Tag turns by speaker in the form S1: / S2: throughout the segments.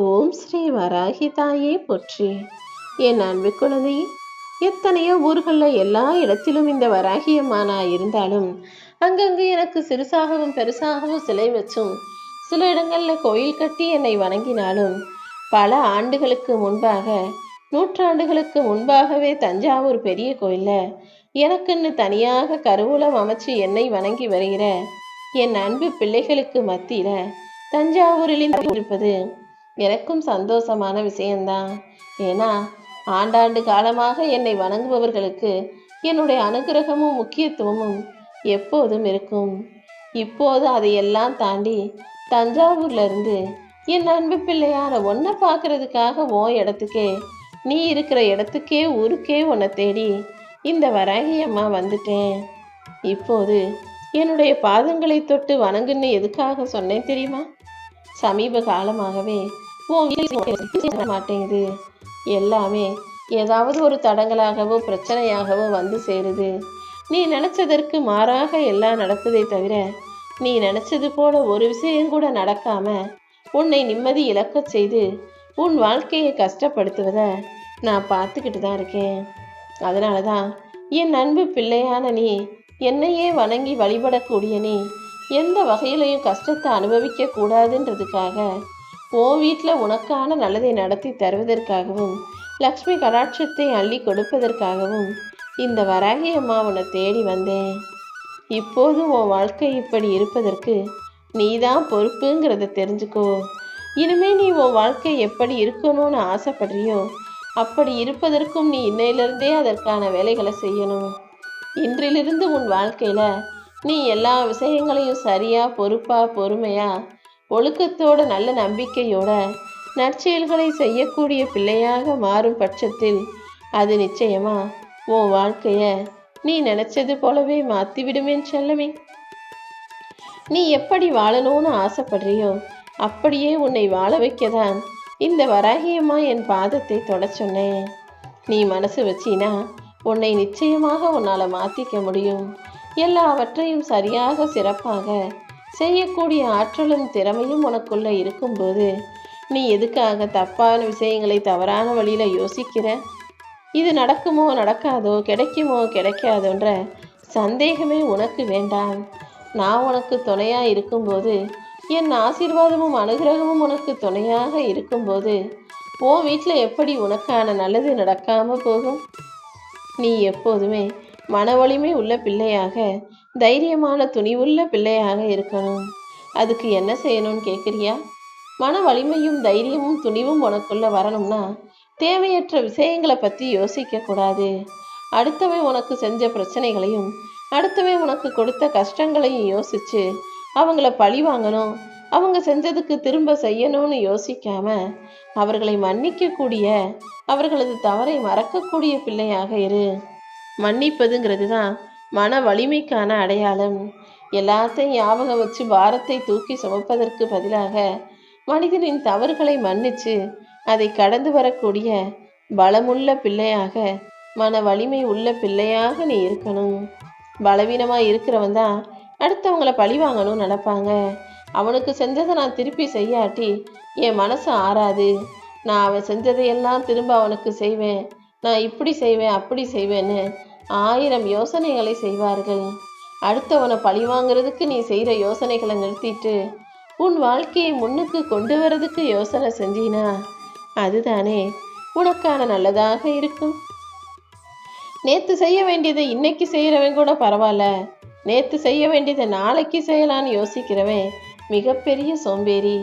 S1: ஓம் ஸ்ரீ வராகி தாயே போற்றி. என் அன்பு குழந்தையே, எத்தனையோ ஊர்களில் எல்லா இடத்திலும் இந்த வராகி அம்மா நான் இருந்தாலும் அங்கங்கு எனக்கு சிறுசாகவும் பெருசாகவும் சிலை வச்சும் சில இடங்களில் கோயில் கட்டி என்னை வணங்கினாலும் பல ஆண்டுகளுக்கு முன்பாக, நூற்றாண்டுகளுக்கு முன்பாகவே தஞ்சாவூர் பெரிய கோயிலில் எனக்குன்னு தனியாக கருவூலம் அமைச்சு என்னை வணங்கி வருகிற என் அன்பு பிள்ளைகளுக்கு மத்தியில் தஞ்சாவூரில் இருப்பது எனக்கும் சந்தோஷமான விஷயம்தான். ஏன்னா ஆண்டாண்டு காலமாக என்னை வணங்குபவர்களுக்கு என்னுடைய அனுகிரகமும் முக்கியத்துவமும் எப்போதும் இருக்கும். இப்போது அதையெல்லாம் தாண்டி தஞ்சாவூர்ல இருந்து என் அன்பு பிள்ளையார ஒன்றை பார்க்கறதுக்காக இடத்துக்கே, நீ இருக்கிற இடத்துக்கே ஊருக்கே உன்னை தேடி இந்த வராகி அம்மா வந்துட்டேன். இப்போது என்னுடைய பாதங்களை தொட்டு வணங்குன்னு எதுக்காக சொன்னேன் தெரியுமா? சமீப காலமாகவே மாட்டேங்குது, எல்லாமே ஏதாவது ஒரு தடங்களாகவோ பிரச்சனையாகவோ வந்து சேருது. நீ நினைச்சதற்கு மாறாக எல்லாம் நடக்குதே தவிர நீ நினைச்சது போல ஒரு விஷயம் கூட நடக்காம உன்னை நிம்மதி இழக்க செய்து உன் வாழ்க்கையை கஷ்டப்படுத்துவத நான் பார்த்துக்கிட்டு தான் இருக்கேன். அதனால தான் என் அன்பு பிள்ளையான நீ, என்னையே வணங்கி வழிபடக்கூடிய நீ எந்த வகையிலையும் கஷ்டத்தை அனுபவிக்க கூடாதுன்றதுக்காக உன் வீட்டில் உனக்கான நல்லதை நடத்தி தருவதற்காகவும் லக்ஷ்மி கடாட்சத்தை அள்ளி கொடுப்பதற்காகவும் இந்த வராகி அம்மா உன்னை தேடி வந்தேன். இப்போது உன் வாழ்க்கை இப்படி இருப்பதற்கு நீ தான் பொறுப்புங்கிறத தெரிஞ்சுக்கோ. இனிமே நீ உன் வாழ்க்கை எப்படி இருக்கணும்னு ஆசைப்படுறியோ அப்படி இருப்பதற்கும் நீ இன்னையிலிருந்தே அதற்கான வேலைகளை செய்யணும். இன்றிலிருந்து உன் வாழ்க்கையில் நீ எல்லா விஷயங்களையும் சரியாக, பொறுப்பாக, பொறுமையாக, ஒழுக்கத்தோட, நல்ல நம்பிக்கையோட நற்செயல்களை செய்யக்கூடிய பிள்ளையாக மாறும் பட்சத்தில் அது நிச்சயமா உன் வாழ்க்கைய நீ நினைச்சது போலவே மாற்றிவிடுமேன் செல்லமே. நீ எப்படி வாழணும்னு ஆசைப்படுறியோ அப்படியே உன்னை வாழ வைக்கதான் இந்த வராகியம்மா என் பாதத்தை தொட சொன்னேன். நீ மனசு வச்சினா உன்னை நிச்சயமாக உன்னால் மாற்றிக்க முடியும். எல்லாவற்றையும் சரியாக, சிறப்பாக செய்யக்கூடிய ஆற்றலும் திறமையும் உனக்குள்ள இருக்கும்போது நீ எதுக்காக தப்பான விஷயங்களை தவறான வழியில் யோசிக்கிற? இது நடக்குமோ நடக்காதோ, கிடைக்குமோ கிடைக்காதோன்ற சந்தேகமே உனக்கு வேண்டாம். நான் உனக்கு துணையாக இருக்கும்போது, என் ஆசீர்வாதமும் அனுகிரகமும் உனக்கு துணையாக இருக்கும்போது உன் வீட்டில் எப்படி உனக்கான நல்லது நடக்காமல் போகும்? நீ எப்போதுமே மன வலிமை உள்ள பிள்ளையாக, தைரியமான துணிவுள்ள பிள்ளையாக இருக்கணும். அதுக்கு என்ன செய்யணும்னு கேட்குறியா? மன வலிமையும் தைரியமும் துணிவும் உனக்குள்ள வரணும்னா தேவையற்ற விஷயங்களை பற்றி யோசிக்கக்கூடாது. அடுத்தவன் உனக்கு செஞ்ச பிரச்சனைகளையும் அடுத்தவன் உனக்கு கொடுத்த கஷ்டங்களையும் யோசித்து அவங்கள பழி வாங்கணும், அவங்க செஞ்சதுக்கு திரும்ப செய்யணும்னு யோசிக்காம அவர்களை மன்னிக்கக்கூடிய, அவர்களது தவறை மறக்கக்கூடிய பிள்ளையாக இரு. மன்னிப்பதுங்கிறது தான் மன வலிமைக்கான அடையாளம். எல்லாத்தையும் ஞாபகம் வச்சு பாரத்தை தூக்கி சுமப்பதற்கு பதிலாக மனிதனின் தவறுகளை மன்னிச்சு அதை கடந்து வரக்கூடிய பலமுள்ள பிள்ளையாக, மன வலிமை உள்ள பிள்ளையாக நீ இருக்கணும். பலவீனமாக இருக்கிறவன் தான் அடுத்தவங்களை பழி வாங்கணும்னு நினைப்பாங்க. அவனுக்கு செஞ்சதை நான் திருப்பி செய்யாட்டி என் மனசு ஆறாது, நான் அவன் செஞ்சதையெல்லாம் திரும்ப அவனுக்கு செய்வேன், நான் இப்படி செய்வேன் அப்படி செய்வேன்னு 1000 யோசனைகளை செய்வார்கள். அடுத்தவனை பழி வாங்கிறதுக்கு நீ செய்கிற யோசனைகளை நிறுத்திட்டு உன் வாழ்க்கையை முன்னுக்கு கொண்டு வரதுக்கு யோசனை செஞ்சினா அதுதானே உனக்கான நல்லதாக இருக்கும். நேற்று செய்ய வேண்டியதை இன்னைக்கு செய்கிறவன் கூட பரவாயில்ல, நேற்று செய்ய வேண்டியதை நாளைக்கு செய்யலான்னு யோசிக்கிறவன் மிகப்பெரிய சோம்பேறி.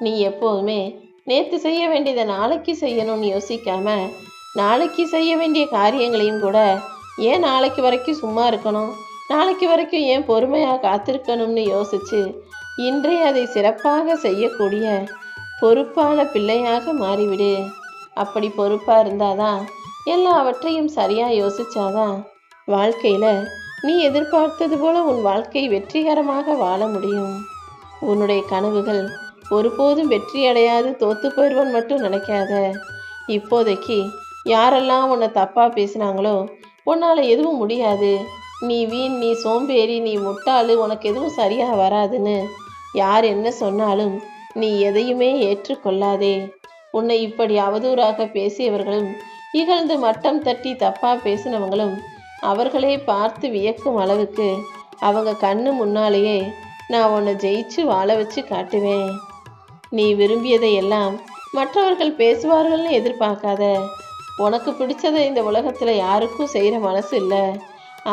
S1: நீ எப்போதுமே நேற்று செய்ய வேண்டியதை நாளைக்கு செய்யணும்னு யோசிக்காம நாளைக்கு செய்ய வேண்டிய காரியங்களையும் கூட ஏன் நாளைக்கு வரைக்கும் சும்மா இருக்கணும், நாளைக்கு வரைக்கும் ஏன் பொறுமையாக காத்திருக்கணும்னு யோசிச்சு இன்றைய அதை சிறப்பாக செய்யக்கூடிய பொறுப்பான பிள்ளையாக மாறிவிடு. அப்படி பொறுப்பாக இருந்தாதான், எல்லாவற்றையும் சரியாக யோசிச்சாதான் வாழ்க்கையில் நீ எதிர்பார்த்தது போல உன் வாழ்க்கை வெற்றிகரமாக வாழ முடியும். உன்னுடைய கனவுகள் ஒருபோதும் வெற்றி அடையாது, தோத்து போயிடுவன் மட்டும் நினைக்காத. இப்போதைக்கு யாரெல்லாம் உன்னை தப்பாக பேசினாங்களோ உன்னால் எதுவும் முடியாது, நீ வீண், நீ சோம்பேறி, நீ முட்டாளு, உனக்கு எதுவும் சரியாக வராதுன்னு யார் என்ன சொன்னாலும் நீ எதையுமே ஏற்றுக்கொள்ளாதே. உன்னை இப்படி அவதூறாக பேசியவர்களும் இகழ்ந்து மட்டம் தட்டி தப்பா பேசினவங்களும் அவர்களே பார்த்து வியக்கும் அளவுக்கு அவங்க கண்ணு முன்னாலேயே நான் உன்னை ஜெயிச்சு வாழ வச்சு காட்டுவேன். நீ விரும்பியதை எல்லாம் மற்றவர்கள் பேசுவார்கள்னு எதிர்பார்க்காத. உனக்கு பிடிச்சதை இந்த உலகத்தில் யாருக்கும் செய்கிற மனசு இல்லை.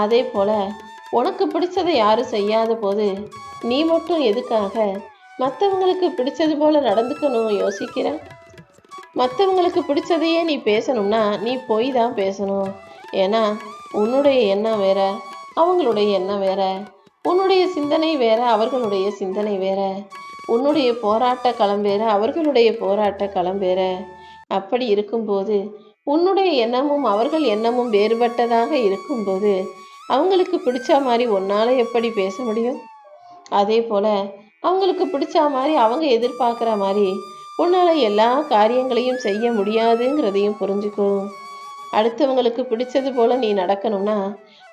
S1: அதே போல் உனக்கு பிடிச்சதை யாரும் செய்யாத போது நீ மட்டும் எதுக்காக மற்றவங்களுக்கு பிடிச்சது போல் நடந்துக்கணும் யோசிக்கிற? மற்றவங்களுக்கு பிடிச்சதையே நீ பேசணும்னா நீ போய் தான் பேசணும். ஏன்னா உன்னுடைய எண்ணம் வேற, அவங்களுடைய எண்ணம் வேற. உன்னுடைய சிந்தனை வேற, அவர்களுடைய சிந்தனை வேற. உன்னுடைய போராட்ட களம் வேற, அவர்களுடைய போராட்ட களம் வேற. அப்படி இருக்கும்போது உன்னுடைய எண்ணமும் அவர்கள் எண்ணமும் வேறுபட்டதாக இருக்கும்போது அவங்களுக்கு பிடிச்ச மாதிரி உன்னால் எப்படி பேச முடியும்? அதே போல் அவங்களுக்கு பிடிச்ச மாதிரி அவங்க எதிர்பார்க்குற மாதிரி உன்னால் எல்லா காரியங்களையும் செய்ய முடியாதுங்கிறதையும் புரிஞ்சுக்கோ. அடுத்தவங்களுக்கு பிடிச்சது போல் நீ நடக்கணும்னா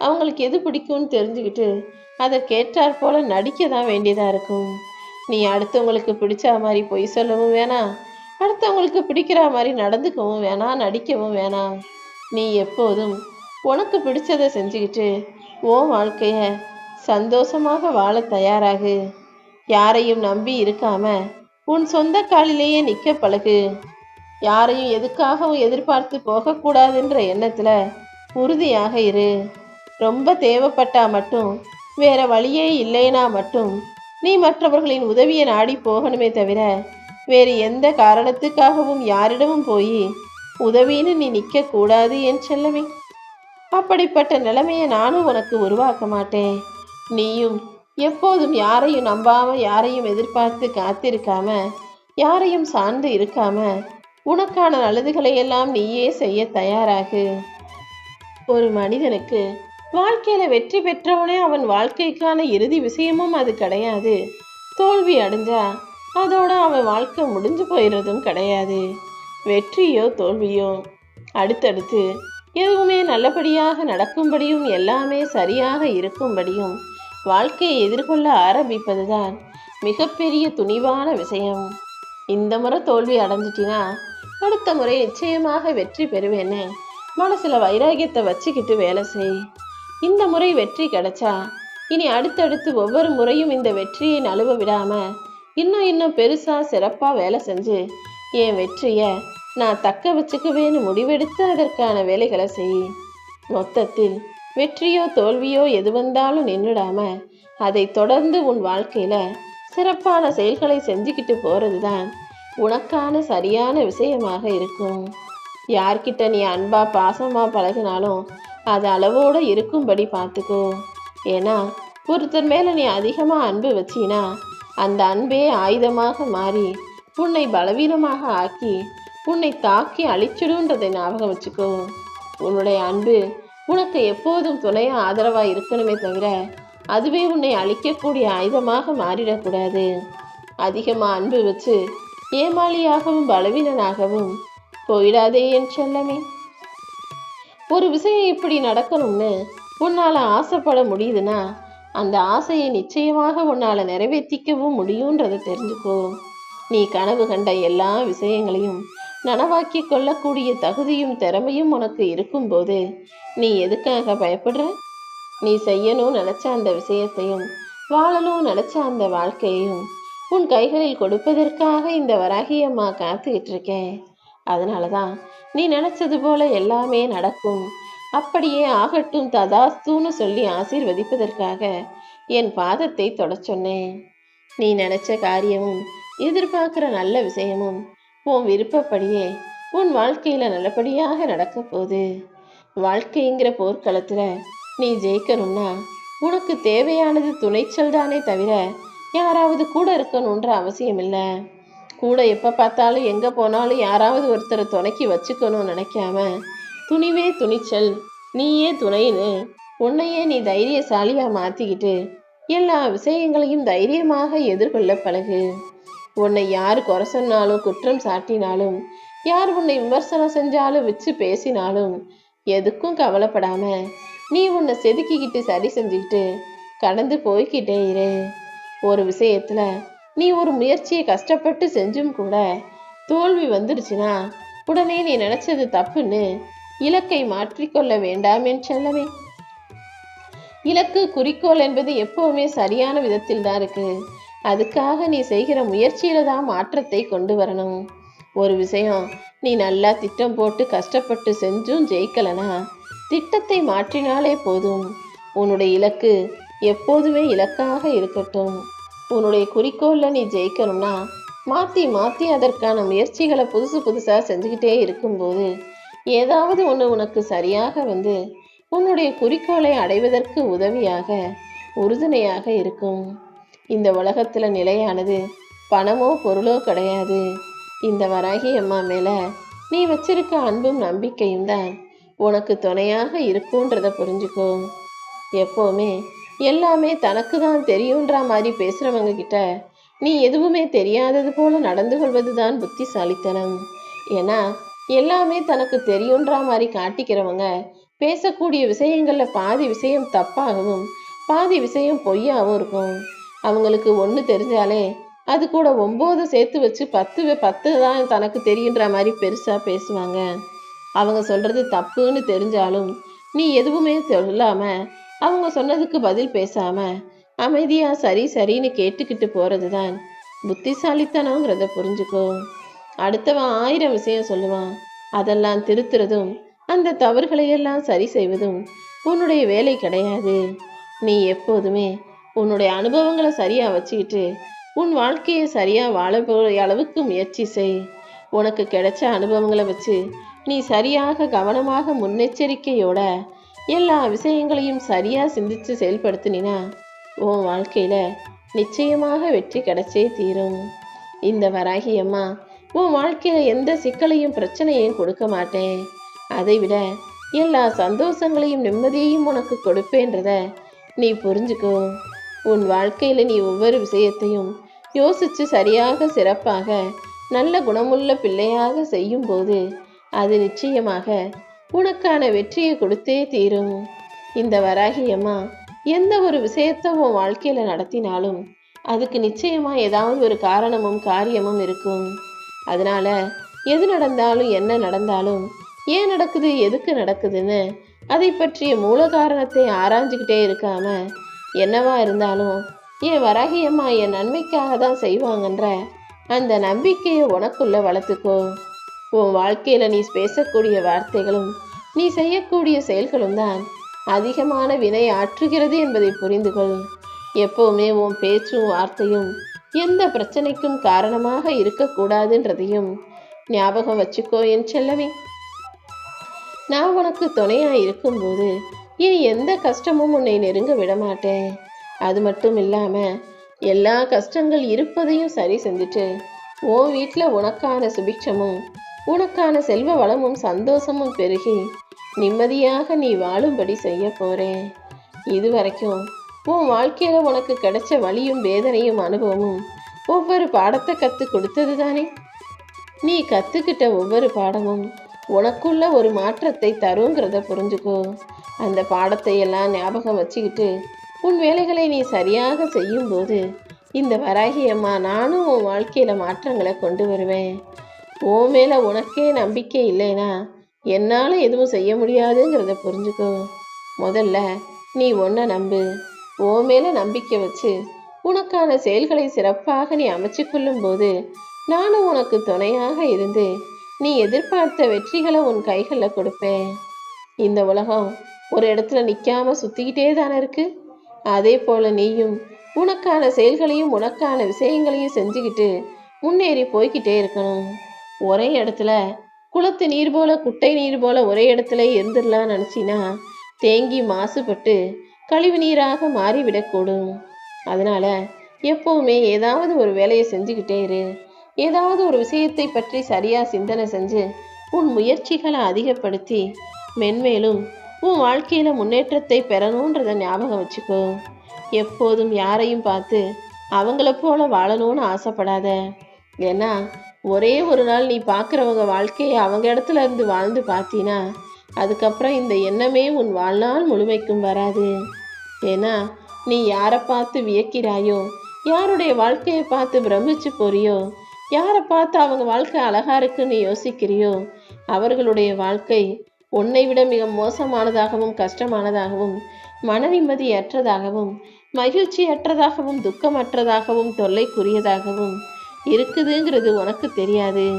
S1: அவங்களுக்கு எது பிடிக்கும்னு தெரிஞ்சுக்கிட்டு அதை கேட்டாற் போல் நடிக்க தான் வேண்டியதாக இருக்கும். நீ அடுத்தவங்களுக்கு பிடிச்ச மாதிரி பொய் சொல்லவும் வேணாம், அடுத்தவங்களுக்கு பிடிக்கிற மாதிரி நடந்துக்கவும் வேணாம், நடிக்கவும் வேணாம். நீ எப்போதும் உனக்கு பிடிச்சதை செஞ்சுக்கிட்டு உன் வாழ்க்கைய சந்தோஷமாக வாழ தயாராகு. யாரையும் நம்பி இருக்காம உன் சொந்த காலிலேயே நிற்க பழகு. யாரையும் எதுக்காகவும் எதிர்பார்த்து போகக்கூடாதுன்ற எண்ணத்துல உறுதியாக இரு. ரொம்ப தேவைப்பட்டா மட்டும், வேற வழியே இல்லைனா மட்டும் நீ மற்றவர்களின் உதவியை நாடி போகணுமே தவிர வேறு எந்த காரணத்துக்காகவும் யாரிடமும் போய் உதவின்னு நீ நிற்க கூடாது என் செல்லமே. அப்படிப்பட்ட நிலைமையை நானும் உனக்கு உருவாக்க மாட்டேன். நீயும் எப்போதும் யாரையும் நம்பாம, யாரையும் எதிர்பார்த்து காத்திருக்காம, யாரையும் சார்ந்து இருக்காம உனக்கான நல்லதுகளை எல்லாம் நீயே செய்ய தயாராகு. ஒரு மனிதனுக்கு வாழ்க்கையில வெற்றி பெற்றவனே அவன் வாழ்க்கைக்கான இறுதி விஷயமும் அது கிடையாது. தோல்வி அடைஞ்சா அதோட அவன் வாழ்க்கை முடிஞ்சு போயிடுறதும் கிடையாது. வெற்றியோ தோல்வியோ அடுத்தடுத்து எதுவுமே நல்லபடியாக நடக்கும்படியும் எல்லாமே சரியாக இருக்கும்படியும் வாழ்க்கையை எதிர்கொள்ள ஆரம்பிப்பதுதான் மிகப்பெரிய துணிவான விஷயம். இந்த முறை தோல்வி அடைஞ்சிட்டினா அடுத்த முறை நிச்சயமாக வெற்றி பெறுவேன்னு மனசுல வைராகியத்தை வச்சுக்கிட்டு வேலை செய். இந்த முறை வெற்றி கிடைச்சா இனி அடுத்தடுத்து ஒவ்வொரு முறையும் இந்த வெற்றியை நழுவ விடாம இன்னும் பெருசா சிறப்பா வேலை செஞ்சு என் வெற்றியை நான் தக்க வச்சுக்குவேன்னு முடிவெடுத்து அதற்கான வேலைகளை செய். மொத்தத்தில் வெற்றியோ தோல்வியோ எது வந்தாலும் நின்றுடாம அதை தொடர்ந்து உன் வாழ்க்கையில சிறப்பான செயல்களை செஞ்சுக்கிட்டு போறதுதான் உனக்கான சரியான விஷயமாக இருக்கும். யார்கிட்ட நீ அன்பா பாசமா பழகினாலும் அது அளவோடு இருக்கும்படி பார்த்துக்கோ. ஏன்னா ஒருத்தர் மேல நீ அதிகமா அன்பு வச்சினா அந்த அன்பே ஆயுதமாக மாறி உன்னை பலவீனமாக ஆக்கி உன்னை தாக்கி அழிச்சிடுன்றதை ஞாபகம் வச்சுக்கோ. உன்னுடைய அன்பு உனக்கு எப்போதும் துணையா ஆதரவா இருக்கணுமே தவிர அதுவே உன்னை அழிக்கக்கூடிய ஆயுதமாக மாறிடக்கூடாது. அதிகமா அன்பு வச்சு ஏமாளியாகவும் பலவீனனாகவும் போயிடாதே என் செல்லமே. ஒரு விஷயம் இப்படி நடக்கணும்னு உன்னால ஆசைப்பட முடியுதுன்னா அந்த ஆசையை நிச்சயமாக உன்னால நிறைவேற்றிக்கவும் முடியுன்றதை தெரிஞ்சுக்கோ. நீ கனவு கண்ட எல்லா விஷயங்களையும் நனவாக்கி கொள்ளக்கூடிய தகுதியும் திறமையும் உனக்கு இருக்கும்போது நீ எதுக்காக பயப்படுற? நீ செய்யணும் நினைச்ச அந்த விஷயத்தையும் வாழணும் நினைச்ச அந்த வாழ்க்கையையும் உன் கைகளில் கொடுப்பதற்காக இந்த வராகியம்மா காத்துக்கிட்டு இருக்கேன். அதனாலதான் நீ நினைச்சது போல எல்லாமே நடக்கும், அப்படியே ஆகட்டும் ததாஸ்துன்னு சொல்லி ஆசீர்வதிப்பதற்காக என் பாதத்தை தொட சொன்னேன். நீ நினைச்ச காரியமும் எதிர்பார்க்கிற நல்ல விஷயமும் உன் விருப்பப்படியே உன் வாழ்க்கையில நல்லபடியாக நடக்க போகுது. வாழ்க்கைங்கிற போர்க்களத்துல நீ ஜெயிக்கணும்னா உனக்கு தேவையானது துணைச்சல் தானே தவிர யாராவது கூட இருக்கணுன்ற அவசியம் இல்லை. கூட எப்போ பார்த்தாலும் எங்கே போனாலும் யாராவது ஒருத்தரை துணைக்கி வச்சுக்கணும்னு நினைக்காம துணிவே துணிச்சல், நீயே துணைன்னு உன்னையே நீ தைரியசாலியாக மாற்றிக்கிட்டு எல்லா விஷயங்களையும் தைரியமாக எதிர்கொள்ள பழகு. உன்னை யார் குறை சொன்னாலும் குற்றம் சாட்டினாலும் யார் உன்னை விமர்சனம் செஞ்சாலும் வச்சு பேசினாலும் எதுக்கும் கவலைப்படாம நீ உன்னை செதுக்கிக்கிட்டு சரி செஞ்சுக்கிட்டு கடந்து போய்கிட்டே இரு. ஒரு விஷயத்துல நீ ஒரு முயற்சியை கஷ்டப்பட்டு செஞ்சும் கூட தோல்வி வந்துடுச்சுன்னா உடனே நீ நினைச்சது தப்புன்னு இலக்கை மாற்றிக்கொள்ள வேண்டாம் என் செல்லவே. இலக்கு குறிக்கோள் என்பது எப்பவுமே சரியான விதத்தில் தான் இருக்கு. அதுக்காக நீ செய்கிற முயற்சியில தான் மாற்றத்தை கொண்டு வரணும். ஒரு விஷயம் நீ நல்லா திட்டம் போட்டு கஷ்டப்பட்டு செஞ்சும் ஜெயிக்கலனா திட்டத்தை மாற்றினாலே போதும். உன்னுடைய இலக்கு எப்போதுமே இலக்காக இருக்கட்டும். உன்னுடைய குறிக்கோள்ல நீ ஜெயிக்கணும்னா மாற்றி மாற்றி அதற்கான முயற்சிகளை புதுசாக செஞ்சுக்கிட்டே இருக்கும்போது ஏதாவது ஒன்று உனக்கு சரியாக வந்து உன்னுடைய குறிக்கோளை அடைவதற்கு உதவியாக உறுதுணையாக இருக்கும். இந்த உலகத்தில் நிலையானது பணமோ பொருளோ கிடையாது. இந்த வராகி அம்மா மேலே நீ வச்சிருக்க அன்பும் நம்பிக்கையும் தான் உனக்கு துணையாக இருக்குன்றத புரிஞ்சுக்கோ. எப்போவுமே எல்லாமே தனக்கு தான் தெரியுன்ற மாதிரி பேசுகிறவங்க கிட்ட நீ எதுவுமே தெரியாதது போல நடந்து கொள்வது தான் புத்திசாலித்தனம். ஏன்னா எல்லாமே தனக்கு தெரியுன்ற மாதிரி காட்டிக்கிறவங்க பேசக்கூடிய விஷயங்களில் பாதி விஷயம் தப்பாகவும் பாதி விஷயம் பொய்யாகவும் இருக்கும். அவங்களுக்கு ஒன்று தெரிஞ்சாலே அது கூட 9 சேர்த்து வச்சு 10 தான் தனக்கு தெரியுன்ற மாதிரி பெருசாக பேசுவாங்க. அவங்க சொல்கிறது தப்புன்னு தெரிஞ்சாலும் நீ எதுவுமே சொல்லாமல் அவங்க சொன்னதுக்கு பதில் பேசாமல் அமைதியாக சரி சரின்னு கேட்டுக்கிட்டு போகிறது தான் புத்திசாலித்தனங்கிறத புரிஞ்சுக்கோ. அடுத்தவன் 1000 விஷயம் சொல்லுவான். அதெல்லாம் திருத்துறதும் அந்த தவறுகளையெல்லாம் சரி செய்வதும் உன்னுடைய வேலை கிடையாது. நீ எப்போதுமே உன்னுடைய அனுபவங்களை சரியாக வச்சுக்கிட்டு உன் வாழ்க்கையை சரியாக வாழ அளவுக்கு முயற்சி செய். உனக்கு கிடைச்ச அனுபவங்களை வச்சு நீ சரியாக கவனமாக முன்னெச்சரிக்கையோட எல்லா விஷயங்களையும் சரியாக சிந்தித்து செயல்படுத்தினா உன் வாழ்க்கையில் நிச்சயமாக வெற்றி கிடைச்சே தீரும். இந்த வராகி அம்மா உன் வாழ்க்கையில் எந்த சிக்கலையும் பிரச்சனையும் கொடுக்க மாட்டேன். அதை விட எல்லா சந்தோஷங்களையும் நிம்மதியையும் உனக்கு கொடுப்பேன்றத நீ புரிஞ்சுக்கோ. உன் வாழ்க்கையில் நீ ஒவ்வொரு விஷயத்தையும் யோசித்து சரியாக சிறப்பாக நல்ல குணமுள்ள பிள்ளையாக செய்யும்போது அது நிச்சயமாக உனக்கான வெற்றியை கொடுத்தே தீரும். இந்த வராகி அம்மா எந்த ஒரு விஷயத்தை உன் வாழ்க்கையில் நடத்தினாலும் அதுக்கு நிச்சயமாக ஏதாவது ஒரு காரணமும் காரியமும் இருக்கும். அதனால் எது நடந்தாலும் என்ன நடந்தாலும் ஏன் நடக்குது எதுக்கு நடக்குதுன்னு அதை பற்றிய மூல காரணத்தை ஆராய்ஞ்சிக்கிட்டே இருக்காம என்னவா இருந்தாலும் என் வராகி அம்மா என் நன்மைக்காக தான் செய்வாங்கன்ற அந்த நம்பிக்கையை உனக்குள்ள வளர்த்துக்கோ. உன் வாழ்க்கையில் நீ பேசக்கூடிய வார்த்தைகளும் நீ செய்யக்கூடிய செயல்களும் தான் அதிகமான வினை ஆற்றுகிறது என்பதை புரிந்து கொள். எப்போவுமே உன் பேச்சும் வார்த்தையும் எந்த பிரச்சனைக்கும் காரணமாக இருக்கக்கூடாதுன்றதையும் ஞாபகம் வச்சுக்கோ என் செல்லவே. நான் உனக்கு துணையாக இருக்கும்போது இனி எந்த கஷ்டமும் உன்னை நெருங்க விடமாட்டேன். அது மட்டும் இல்லாமல் எல்லா கஷ்டங்கள் இருப்பதையும் சரி செஞ்சுட்டு உன் வீட்டில் உனக்கான சுபிட்சமும் உனக்கான செல்வ வளமும் சந்தோஷமும் பெருகி நிம்மதியாக நீ வாழும்படி செய்ய போகிறேன். இது வரைக்கும் உன் வாழ்க்கையில் உனக்கு கிடைச்ச வலியும் வேதனையும் அனுபவமும் ஒவ்வொரு பாடத்தை கற்றுக் கொடுத்தது தானே. நீ கற்றுக்கிட்ட ஒவ்வொரு பாடமும் உனக்குள்ள ஒரு மாற்றத்தை தருங்கிறத புரிஞ்சுக்கோ. அந்த பாடத்தை எல்லாம் ஞாபகம் வச்சுக்கிட்டு உன் வேலைகளை நீ சரியாக செய்யும்போது இந்த வராகி அம்மா நானும் உன் வாழ்க்கையில் மாற்றங்களை கொண்டு வருவேன். உன் மேலே உனக்கே நம்பிக்கை இல்லைனா என்னால் எதுவும் செய்ய முடியாதுங்கிறத புரிஞ்சுக்கோ. முதல்ல நீ ஒன்றை நம்பு. உன் மேலே நம்பிக்கை வச்சு உனக்கான செயல்களை சிறப்பாக நீ அமைச்சு கொள்ளும் போது நானும் உனக்கு துணையாக இருந்து நீ எதிர்பார்த்த வெற்றிகளை உன் கைகளில் கொடுப்பேன். இந்த உலகம் ஒரு இடத்துல நிற்காம சுற்றிக்கிட்டே தானே இருக்கு. அதே போல் நீயும் உனக்கான செயல்களையும் உனக்கான விஷயங்களையும் செஞ்சுக்கிட்டு முன்னேறி போய்கிட்டே இருக்கணும். ஒரே இடத்துல குளத்து நீர் போல குட்டை நீர் போல ஒரே இடத்துல இருந்துடலாம் நினச்சினா தேங்கி மாசுபட்டு கழிவு நீராக மாறிவிடக்கூடும். அதனால் எப்போவுமே ஏதாவது ஒரு வேலையை செஞ்சுக்கிட்டே இரு. ஏதாவது ஒரு விஷயத்தை பற்றி சரியாக சிந்தனை செஞ்சு உன் முயற்சிகளை அதிகப்படுத்தி மென்மேலும் உன் வாழ்க்கையில் முன்னேற்றத்தை பெறணுன்றதை ஞாபகம் வச்சுக்கோ. எப்போதும் யாரையும் பார்த்து அவங்கள போல வாழணும்னு ஆசைப்படாத. ஏன்னா ஒரே ஒரு நாள் நீ பார்க்குறவங்க வாழ்க்கையை அவங்க இடத்துல இருந்து வாழ்ந்து பார்த்தீன்னா அதுக்கப்புறம் இந்த எண்ணமே உன் வாழ்நாள் முழுமைக்கும் வராது. ஏன்னா நீ யாரை பார்த்து வியக்கிறாயோ யாருடைய வாழ்க்கையை பார்த்து பிரமிச்சு போறியோ, யாரை பார்த்து அவங்க வாழ்க்கை அழகா இருக்குன்னு யோசிக்கிறியோ, அவர்களுடைய வாழ்க்கை உன்னை விட மிக மோசமானதாகவும் கஷ்டமானதாகவும் மன நிம்மதியற்றதாகவும் மகிழ்ச்சியற்றதாகவும் துக்கமற்றதாகவும் தொல்லைக்குரியதாகவும் இருக்குதுங்கிறது உனக்கு தெரியாது.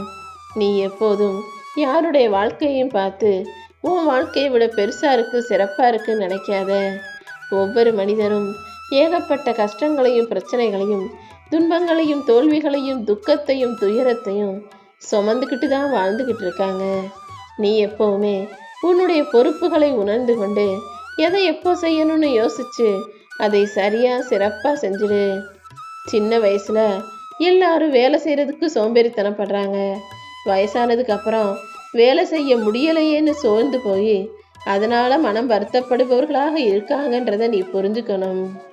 S1: நீ எப்போதும் யாருடைய வாழ்க்கையும் பார்த்து உன் வாழ்க்கையை விட பெருசா இருக்கு சிறப்பா இருக்குன்னு நினைக்காத. ஒவ்வொரு மனிதரும் ஏகப்பட்ட கஷ்டங்களையும் பிரச்சனைகளையும் துன்பங்களையும் தோல்விகளையும் துக்கத்தையும் துயரத்தையும் சுமந்துக்கிட்டு தான் வாழ்ந்துக்கிட்டு இருக்காங்க. நீ எப்பவுமே உன்னுடைய பொறுப்புகளை உணர்ந்து கொண்டு எதை எப்போ செய்யணும்னு யோசிச்சு அதை சரியா சிறப்பா செஞ்சிடு. சின்ன வயசுல எல்லாரும் வேலை செய்யறதுக்கு சோம்பேறித்தனப்படுறாங்க. வயசானதுக்கு அப்புறம் வேலை செய்ய முடியலையேன்னு சோர்ந்து போய் அதனால மனம் வருத்தப்படுபவர்களாக இருக்காங்கன்றதை நீ புரிஞ்சுக்கணும்.